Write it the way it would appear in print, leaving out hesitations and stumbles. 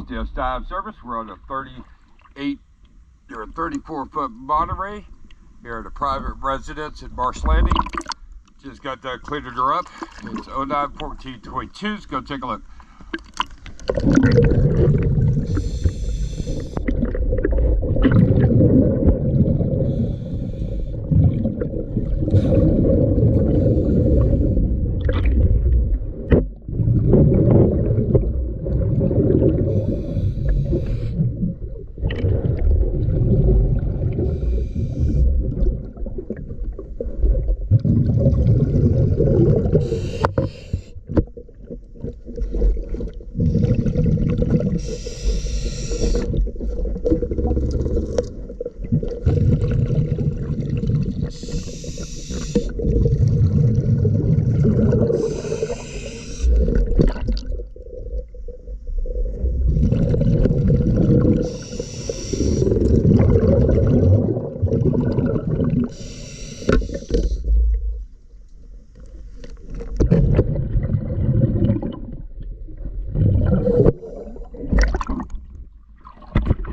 Still dive service. We're on a 34-foot Monteray here at a private residence at Marsh Landing. Just got that cleaning her up. It's 09-14-22. Let's go take a look.